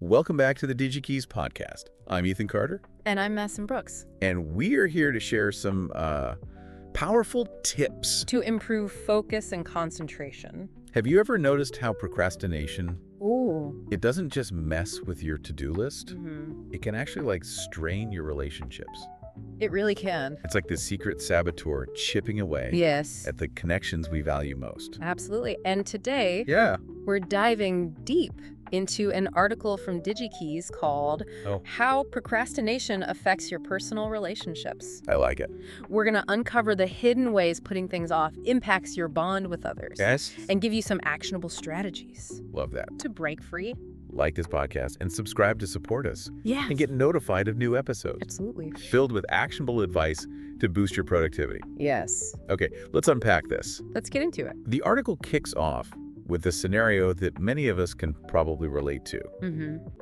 Welcome back to the DigyKeys podcast. I'm Ethan Carter. And I'm Madison Brooks. And we are here to share some powerful tips to improve focus and concentration. Have you ever noticed how procrastination, it doesn't just mess with your to-do list? It can actually strain your relationships. It really can. It's like this secret saboteur chipping away at the connections we value most. Absolutely. And today, we're diving deep into an article from DigyKeys called How Procrastination Affects Your Personal Relationships. I like it. We're going to uncover the hidden ways putting things off impacts your bond with others. Yes. And give you some actionable strategies. Love that. To break free. Like this podcast and subscribe to support us. Yes. And get notified of new episodes. Absolutely. Filled with actionable advice to boost your productivity. Yes. Okay, let's unpack this. Let's get into it. The article kicks off with a scenario that many of us can probably relate to.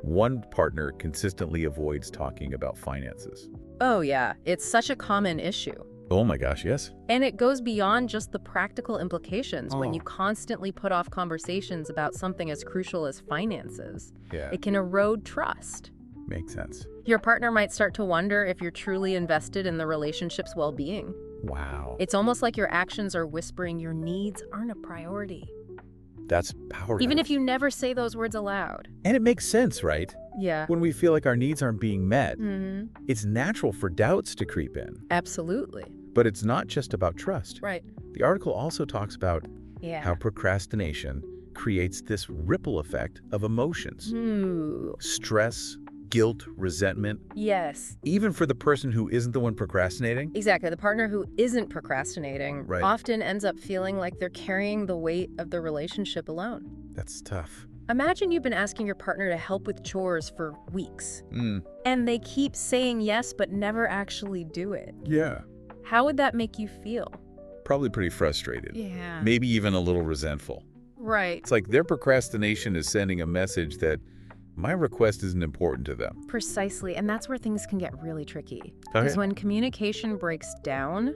One partner consistently avoids talking about finances. Oh, yeah. It's such a common issue. Oh my gosh, yes. And it goes beyond just the practical implications when you constantly put off conversations about something as crucial as finances. Yeah. It can erode trust. Makes sense. Your partner might start to wonder if you're truly invested in the relationship's well-being. Wow. It's almost like your actions are whispering your needs aren't a priority. That's powerful. Even if you never say those words aloud. And it makes sense, right? Yeah. When we feel like our needs aren't being met, it's natural for doubts to creep in. Absolutely. But it's not just about trust. Right. The article also talks about how procrastination creates this ripple effect of emotions. Stress, guilt, resentment. Yes. Even for the person who isn't the one procrastinating. Exactly. The partner who isn't procrastinating often ends up feeling like they're carrying the weight of the relationship alone. That's tough. Imagine you've been asking your partner to help with chores for weeks. And they keep saying yes, but never actually do it. Yeah. How would that make you feel? Probably pretty frustrated. Yeah. Maybe even a little resentful. Right. It's like their procrastination is sending a message that my request isn't important to them. Precisely. And that's where things can get really tricky. Because when communication breaks down,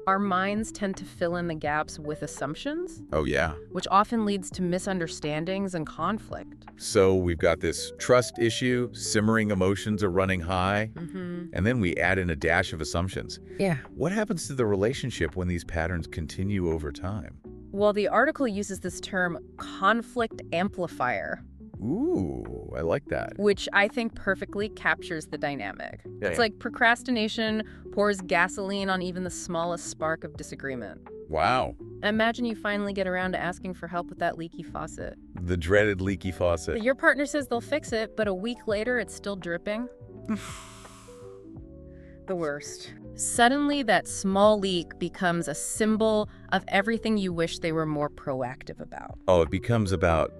our minds tend to fill in the gaps with assumptions. Oh, yeah. Which often leads to misunderstandings and conflict. So we've got this trust issue, simmering emotions are running high, and then we add in a dash of assumptions. Yeah. What happens to the relationship when these patterns continue over time? Well, the article uses this term conflict amplifier. Ooh, I like that. Which I think perfectly captures the dynamic. It's like procrastination pours gasoline on even the smallest spark of disagreement. Wow. Imagine you finally get around to asking for help with that leaky faucet. The dreaded leaky faucet. Your partner says they'll fix it, but a week later it's still dripping. The worst. Suddenly, that small leak becomes a symbol of everything you wish they were more proactive about. Oh, it becomes about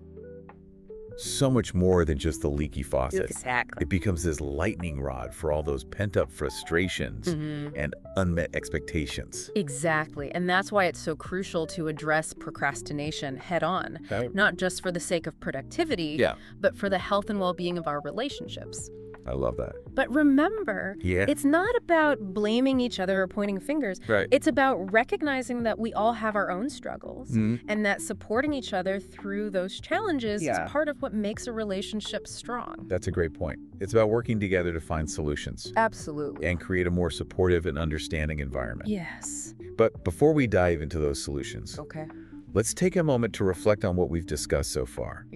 so much more than just the leaky faucet. Exactly. It becomes this lightning rod for all those pent-up frustrations and unmet expectations. Exactly. And that's why it's so crucial to address procrastination head-on. Not just for the sake of productivity, but for the health and well-being of our relationships. I love that. But remember, it's not about blaming each other or pointing fingers. It's about recognizing that we all have our own struggles and that supporting each other through those challenges is part of what makes a relationship strong. That's a great point. It's about working together to find solutions. Absolutely. And create a more supportive and understanding environment. Yes. But before we dive into those solutions, let's take a moment to reflect on what we've discussed so far.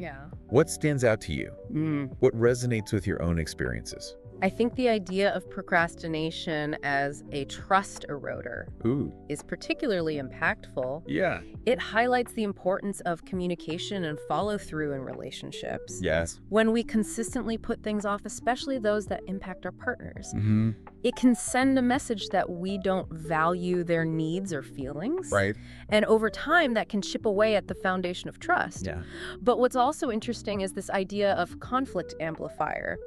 What stands out to you? What resonates with your own experiences? I think the idea of procrastination as a trust eroder is particularly impactful. Yeah. It highlights the importance of communication and follow-through in relationships. Yes. When we consistently put things off, especially those that impact our partners, it can send a message that we don't value their needs or feelings. Right. And over time, that can chip away at the foundation of trust. Yeah. But what's also interesting is this idea of conflict amplifier.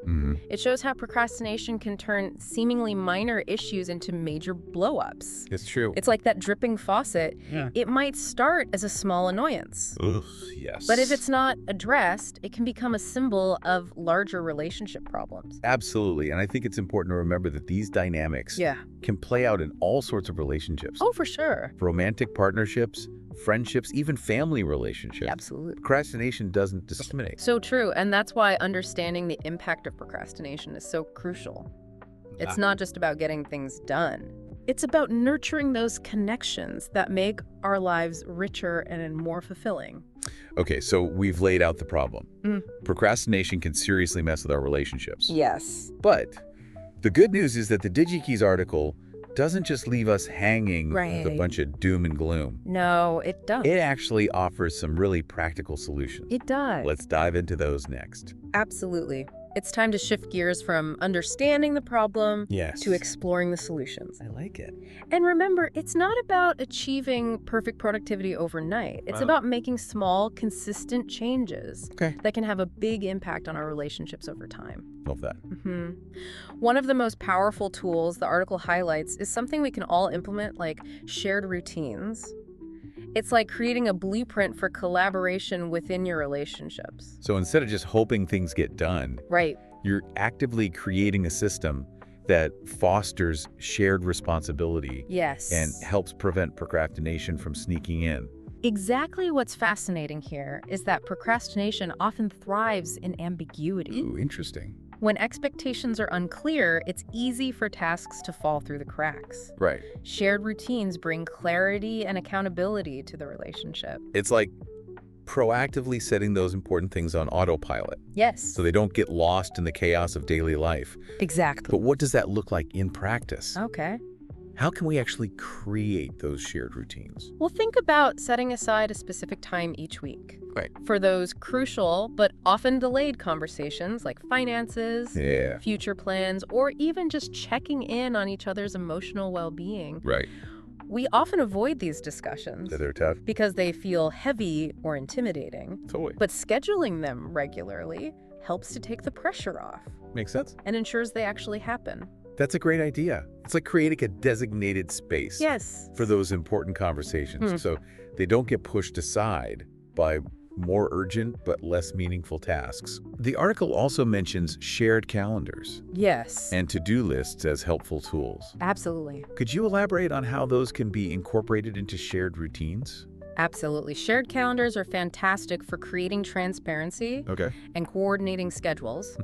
It shows how procrastination can turn seemingly minor issues into major blow-ups. It's true. It's like that dripping faucet. It might start as a small annoyance. Yes. But if it's not addressed, it can become a symbol of larger relationship problems. Absolutely. And I think it's important to remember that these these dynamics Yeah. can play out in all sorts of relationships. Oh, for sure. Romantic partnerships, friendships, even family relationships. Absolutely. Procrastination doesn't discriminate. So true. And that's why understanding the impact of procrastination is so crucial. It's not just about getting things done. It's about nurturing those connections that make our lives richer and more fulfilling. Okay, so we've laid out the problem. Procrastination can seriously mess with our relationships. Yes. But the good news is that the DigyKeys article doesn't just leave us hanging with a bunch of doom and gloom. No, it doesn't. It actually offers some really practical solutions. It does. Let's dive into those next. Absolutely. It's time to shift gears from understanding the problem to exploring the solutions. I like it. And remember, it's not about achieving perfect productivity overnight. It's about making small, consistent changes that can have a big impact on our relationships over time. Love that. One of the most powerful tools the article highlights is something we can all implement, like shared routines. It's like creating a blueprint for collaboration within your relationships. So instead of just hoping things get done, you're actively creating a system that fosters shared responsibility and helps prevent procrastination from sneaking in. Exactly what's fascinating here is that procrastination often thrives in ambiguity. Ooh, interesting. When expectations are unclear, it's easy for tasks to fall through the cracks. Right. Shared routines bring clarity and accountability to the relationship. It's like proactively setting those important things on autopilot. Yes. So they don't get lost in the chaos of daily life. Exactly. But what does that look like in practice? Okay. How can we actually create those shared routines? Well, think about setting aside a specific time each week. Right. For those crucial but often delayed conversations like finances, future plans, or even just checking in on each other's emotional well-being. Right. We often avoid these discussions. They're tough. Because they feel heavy or intimidating. Totally. But scheduling them regularly helps to take the pressure off. Makes sense. And ensures they actually happen. That's a great idea. It's like creating a designated space for those important conversations so they don't get pushed aside by more urgent but less meaningful tasks. The article also mentions shared calendars. Yes. And to-do lists as helpful tools. Absolutely. Could you elaborate on how those can be incorporated into shared routines? Absolutely. Shared calendars are fantastic for creating transparency and coordinating schedules.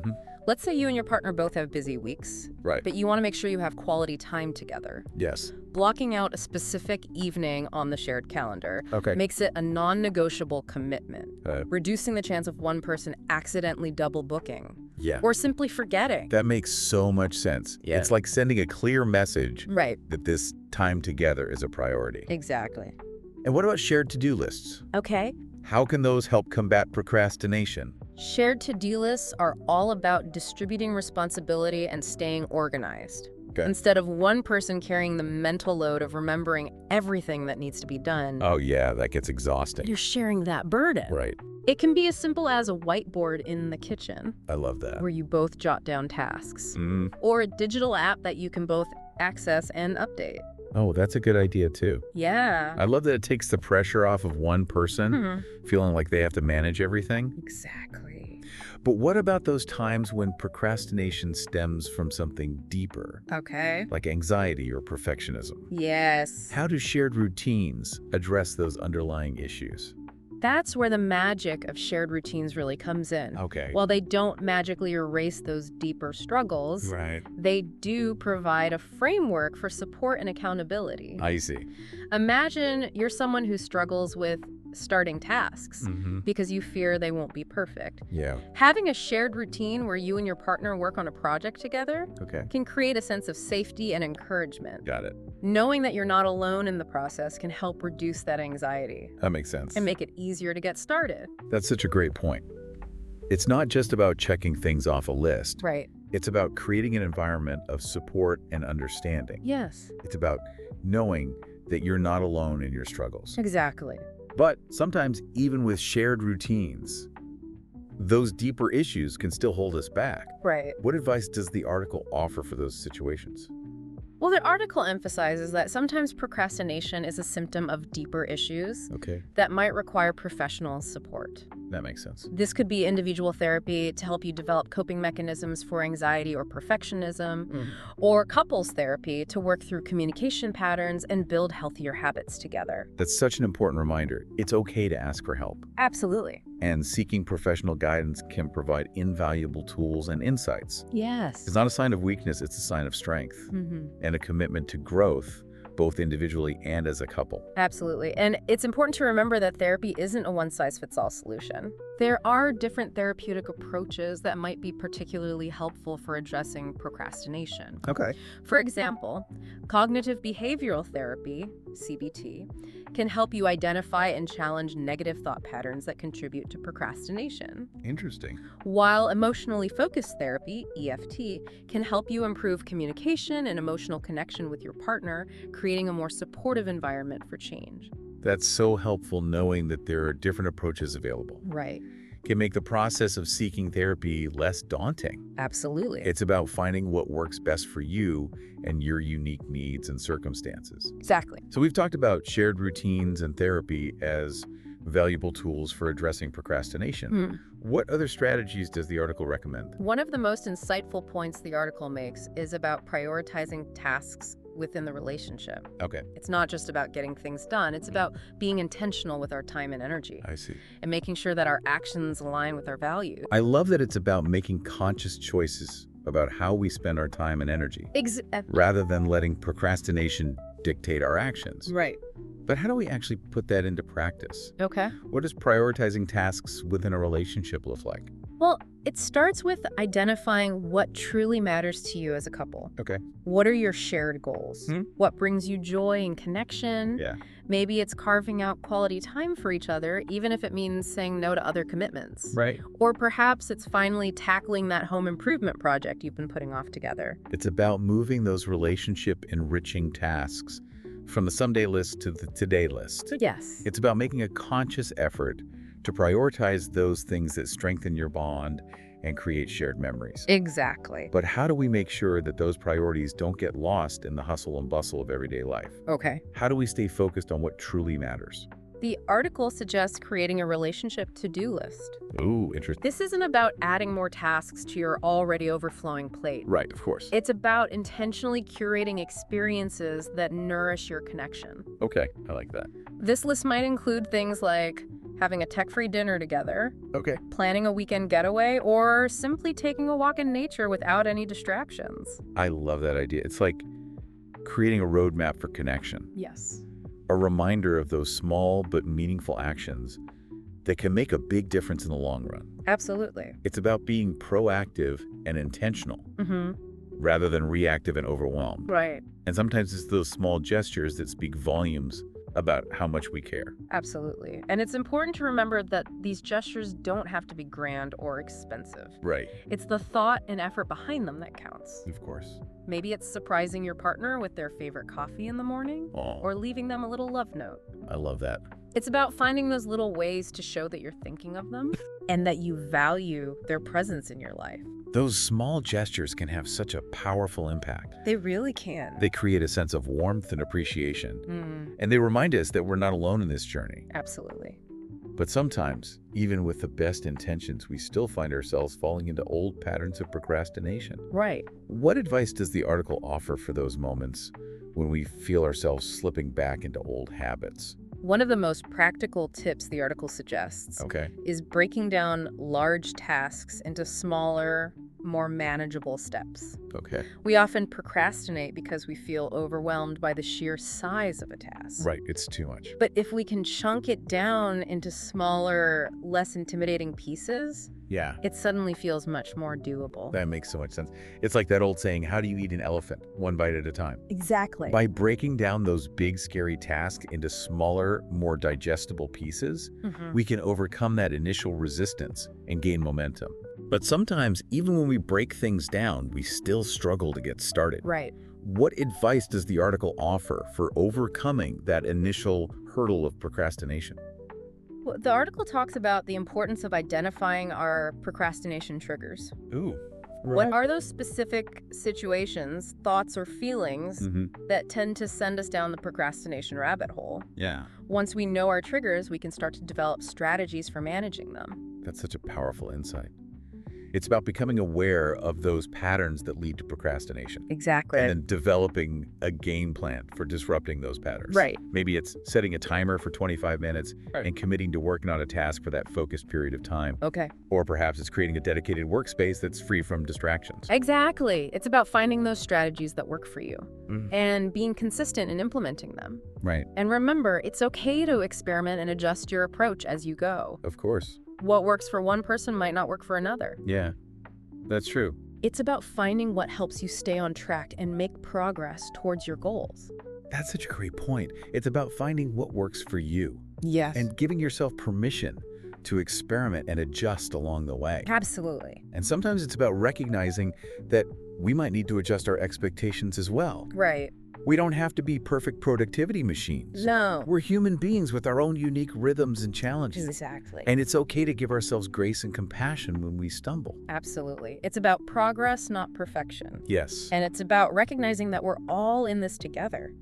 Let's say you and your partner both have busy weeks, but you want to make sure you have quality time together. Yes. Blocking out a specific evening on the shared calendar makes it a non-negotiable commitment, reducing the chance of one person accidentally double booking or simply forgetting. That makes so much sense. It's like sending a clear message that this time together is a priority. Exactly. And what about shared to-do lists? Okay. How can those help combat procrastination? Shared to-do lists are all about distributing responsibility and staying organized. Instead of one person carrying the mental load of remembering everything that needs to be done. Oh yeah, that gets exhausting. You're sharing that burden. Right. It can be as simple as a whiteboard in the kitchen. I love that. Where you both jot down tasks. Or a digital app that you can both access and update. Oh, that's a good idea too. Yeah. I love that it takes the pressure off of one person feeling like they have to manage everything. Exactly. But what about those times when procrastination stems from something deeper? Okay. Like anxiety or perfectionism? Yes. How do shared routines address those underlying issues? That's where the magic of shared routines really comes in. While they don't magically erase those deeper struggles, they do provide a framework for support and accountability. I see. Imagine you're someone who struggles with starting tasks because you fear they won't be perfect. Having a shared routine where you and your partner work on a project together can create a sense of safety and encouragement. Got it. Knowing that you're not alone in the process can help reduce that anxiety. That makes sense. And make it easier to get started. That's such a great point. It's not just about checking things off a list. It's about creating an environment of support and understanding. Yes. It's about knowing that you're not alone in your struggles. Exactly. But sometimes, even with shared routines, those deeper issues can still hold us back. What advice does the article offer for those situations? Well, the article emphasizes that sometimes procrastination is a symptom of deeper issues that might require professional support. That makes sense. This could be individual therapy to help you develop coping mechanisms for anxiety or perfectionism, or couples therapy to work through communication patterns and build healthier habits together. That's such an important reminder. It's okay to ask for help. Absolutely. And seeking professional guidance can provide invaluable tools and insights. Yes. It's not a sign of weakness, it's a sign of strength and a commitment to growth, both individually and as a couple. Absolutely. And it's important to remember that therapy isn't a one-size-fits-all solution. There are different therapeutic approaches that might be particularly helpful for addressing procrastination. Okay. For example, cognitive behavioral therapy, CBT, can help you identify and challenge negative thought patterns that contribute to procrastination. Interesting. While emotionally focused therapy, EFT, can help you improve communication and emotional connection with your partner, creating a more supportive environment for change. That's so helpful knowing that there are different approaches available. Right. Can make the process of seeking therapy less daunting. Absolutely. It's about finding what works best for you and your unique needs and circumstances. Exactly. So we've talked about shared routines and therapy as valuable tools for addressing procrastination. What other strategies does the article recommend? One of the most insightful points the article makes is about prioritizing tasks within the relationship. Okay. It's not just about getting things done. It's about being intentional with our time and energy. I see. And making sure that our actions align with our values. I love that it's about making conscious choices about how we spend our time and energy, rather than letting procrastination dictate our actions. Right. But how do we actually put that into practice? Okay. What does prioritizing tasks within a relationship look like? Well, it starts with identifying what truly matters to you as a couple. Okay. What are your shared goals? What brings you joy and connection? Yeah. Maybe it's carving out quality time for each other, even if it means saying no to other commitments. Right. Or perhaps it's finally tackling that home improvement project you've been putting off together. It's about moving those relationship-enriching tasks from the someday list to the today list. Yes. It's about making a conscious effort to prioritize those things that strengthen your bond and create shared memories. Exactly. But how do we make sure that those priorities don't get lost in the hustle and bustle of everyday life? Okay. How do we stay focused on what truly matters? The article suggests creating a relationship to-do list. Ooh, interesting. This isn't about adding more tasks to your already overflowing plate. Right, of course. It's about intentionally curating experiences that nourish your connection. Okay, I like that. This list might include things like having a tech-free dinner together, Okay. planning a weekend getaway, or simply taking a walk in nature without any distractions. I love that idea. It's like creating a roadmap for connection. Yes. A reminder of those small but meaningful actions that can make a big difference in the long run. Absolutely. It's about being proactive and intentional rather than reactive and overwhelmed. Right. And sometimes it's those small gestures that speak volumes about how much we care. Absolutely. And it's important to remember that these gestures don't have to be grand or expensive. Right. It's the thought and effort behind them that counts. Of course. Maybe it's surprising your partner with their favorite coffee in the morning, or leaving them a little love note. I love that. It's about finding those little ways to show that you're thinking of them and that you value their presence in your life. Those small gestures can have such a powerful impact. They really can. They create a sense of warmth and appreciation. And they remind us that we're not alone in this journey. Absolutely. But sometimes, even with the best intentions, we still find ourselves falling into old patterns of procrastination. Right. What advice does the article offer for those moments when we feel ourselves slipping back into old habits? One of the most practical tips the article suggests is breaking down large tasks into smaller, more manageable steps. Okay. We often procrastinate because we feel overwhelmed by the sheer size of a task. Right, it's too much. But if we can chunk it down into smaller, less intimidating pieces, it suddenly feels much more doable. That makes so much sense. It's like that old saying, how do you eat an elephant? One bite at a time. Exactly. By breaking down those big, scary tasks into smaller, more digestible pieces, we can overcome that initial resistance and gain momentum. But sometimes, even when we break things down, we still struggle to get started. Right. What advice does the article offer for overcoming that initial hurdle of procrastination? Well, the article talks about the importance of identifying our procrastination triggers. Ooh, What are those specific situations, thoughts, or feelings that tend to send us down the procrastination rabbit hole? Yeah. Once we know our triggers, we can start to develop strategies for managing them. That's such a powerful insight. It's about becoming aware of those patterns that lead to procrastination. Exactly. And then developing a game plan for disrupting those patterns. Right. Maybe it's setting a timer for 25 minutes and committing to working on a task for that focused period of time. Okay. Or perhaps it's creating a dedicated workspace that's free from distractions. Exactly. It's about finding those strategies that work for you and being consistent in implementing them. Right. And remember, it's okay to experiment and adjust your approach as you go. Of course. What works for one person might not work for another. Yeah, that's true. It's about finding what helps you stay on track and make progress towards your goals. That's such a great point. It's about finding what works for you. Yes. And giving yourself permission to experiment and adjust along the way. Absolutely. And sometimes it's about recognizing that we might need to adjust our expectations as well. Right. We don't have to be perfect productivity machines. No. We're human beings with our own unique rhythms and challenges. Exactly. And it's okay to give ourselves grace and compassion when we stumble. Absolutely. It's about progress, not perfection. Yes. And it's about recognizing that we're all in this together.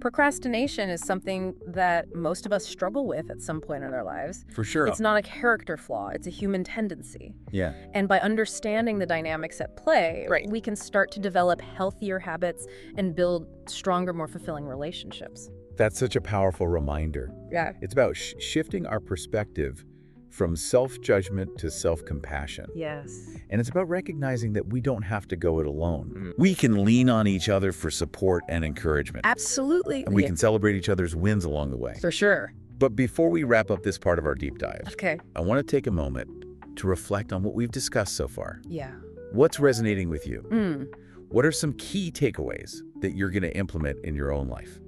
Procrastination is something that most of us struggle with at some point in our lives. For sure. It's not a character flaw. It's a human tendency. Yeah. And by understanding the dynamics at play, we can start to develop healthier habits and build stronger, more fulfilling relationships. That's such a powerful reminder. Yeah. It's about shifting our perspective from self-judgment to self-compassion. Yes. And it's about recognizing that we don't have to go it alone. We can lean on each other for support and encouragement. Absolutely. And we can celebrate each other's wins along the way. For sure. But before we wrap up this part of our deep dive, okay, I want to take a moment to reflect on what we've discussed so far. Yeah. What's resonating with you? What are some key takeaways that you're going to implement in your own life?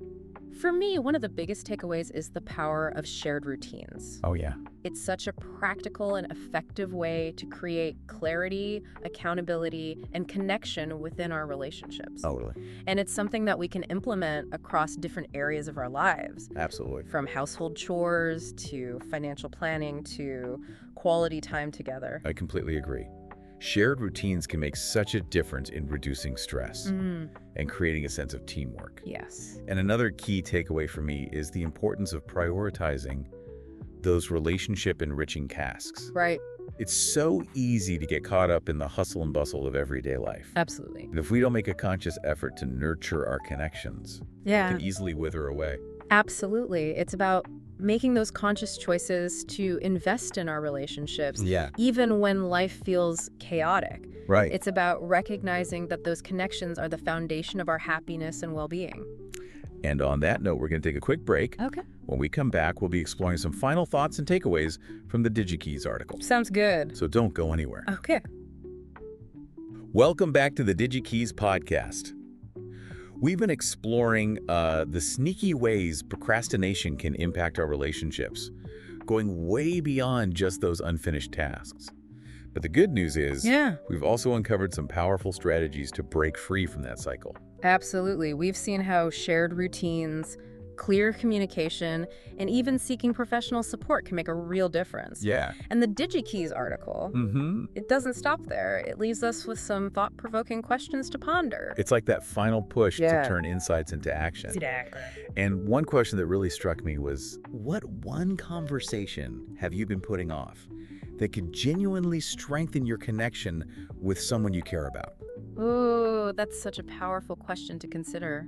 For me, one of the biggest takeaways is the power of shared routines. Oh, yeah. It's such a practical and effective way to create clarity, accountability, and connection within our relationships. Totally. And it's something that we can implement across different areas of our lives. Absolutely. From household chores to financial planning to quality time together. I completely agree. Shared routines can make such a difference in reducing stress and creating a sense of teamwork. Yes. And another key takeaway for me is the importance of prioritizing those relationship-enriching tasks. Right. It's so easy to get caught up in the hustle and bustle of everyday life. Absolutely. And if we don't make a conscious effort to nurture our connections, it can easily wither away. Absolutely. It's about making those conscious choices to invest in our relationships, even when life feels chaotic. Right. It's about recognizing that those connections are the foundation of our happiness and well-being. And on that note, we're going to take a quick break. Okay. When we come back, we'll be exploring some final thoughts and takeaways from the DigyKeys article. Sounds good. So don't go anywhere. Okay. Welcome back to the DigyKeys podcast. We've been exploring the sneaky ways procrastination can impact our relationships, going way beyond just those unfinished tasks. But the good news is, we've also uncovered some powerful strategies to break free from that cycle. Absolutely. We've seen how shared routines, clear communication, and even seeking professional support can make a real difference. Yeah. And the DigyKeys article, it doesn't stop there. It leaves us with some thought-provoking questions to ponder. It's like that final push to turn insights into action. Exactly. And one question that really struck me was, what one conversation have you been putting off that could genuinely strengthen your connection with someone you care about? Ooh, that's such a powerful question to consider.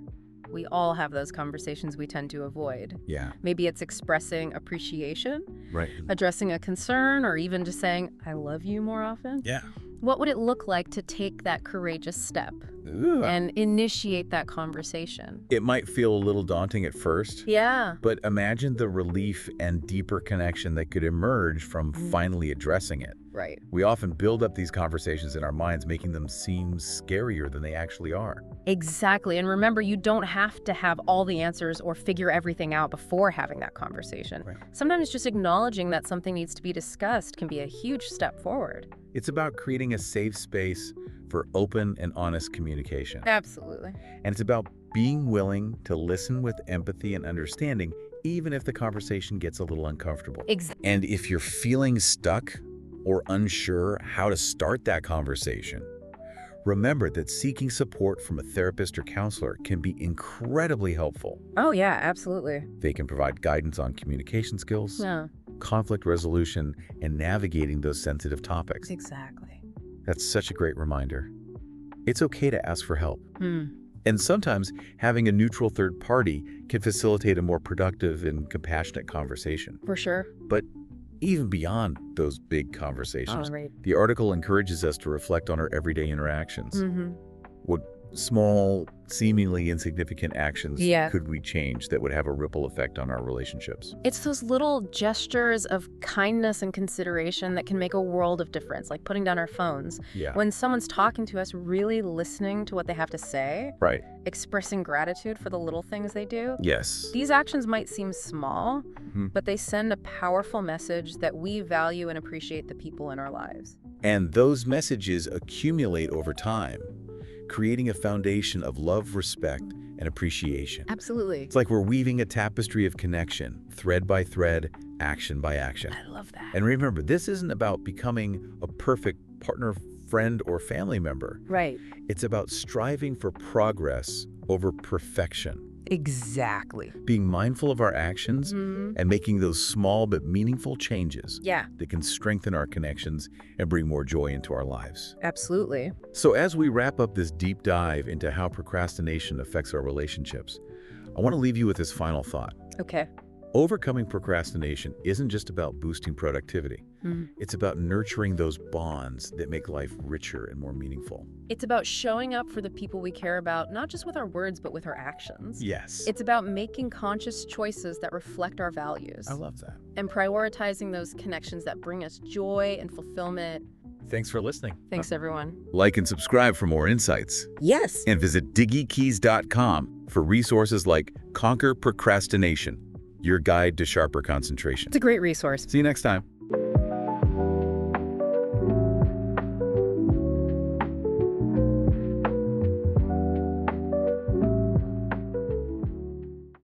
We all have those conversations we tend to avoid. Yeah. Maybe it's expressing appreciation, right, addressing a concern, or even just saying, I love you more often. Yeah. What would it look like to take that courageous step and initiate that conversation? It might feel a little daunting at first. Yeah. But imagine the relief and deeper connection that could emerge from finally addressing it. Right. We often build up these conversations in our minds, making them seem scarier than they actually are. Exactly. And remember, you don't have to have all the answers or figure everything out before having that conversation. Right. Sometimes just acknowledging that something needs to be discussed can be a huge step forward. It's about creating a safe space for open and honest communication. Absolutely. And it's about being willing to listen with empathy and understanding, even if the conversation gets a little uncomfortable. Exactly. And if you're feeling stuck or unsure how to start that conversation, remember that seeking support from a therapist or counselor can be incredibly helpful. Oh, yeah, absolutely. They can provide guidance on communication skills, conflict resolution, and navigating those sensitive topics. Exactly. That's such a great reminder. It's okay to ask for help. And sometimes having a neutral third party can facilitate a more productive and compassionate conversation. For sure. But even beyond those big conversations, the article encourages us to reflect on our everyday interactions. What small, seemingly insignificant actions could we change that would have a ripple effect on our relationships? It's those little gestures of kindness and consideration that can make a world of difference, like putting down our phones. When someone's talking to us, really listening to what they have to say, expressing gratitude for the little things they do. These actions might seem small, but they send a powerful message that we value and appreciate the people in our lives. And those messages accumulate over time, creating a foundation of love, respect, and appreciation. Absolutely. It's like we're weaving a tapestry of connection, thread by thread, action by action. I love that. And remember, this isn't about becoming a perfect partner, friend, or family member. It's about striving for progress over perfection. Exactly. Being mindful of our actions and making those small but meaningful changes that can strengthen our connections and bring more joy into our lives. Absolutely. So as we wrap up this deep dive into how procrastination affects our relationships, I want to leave you with this final thought. Okay. Overcoming procrastination isn't just about boosting productivity. It's about nurturing those bonds that make life richer and more meaningful. It's about showing up for the people we care about, not just with our words, but with our actions. Yes. It's about making conscious choices that reflect our values. I love that. And prioritizing those connections that bring us joy and fulfillment. Thanks for listening. Thanks, everyone. Like and subscribe for more insights. Yes. And visit DigyKeys.com for resources like Conquer Procrastination, your guide to sharper concentration. It's a great resource. See you next time.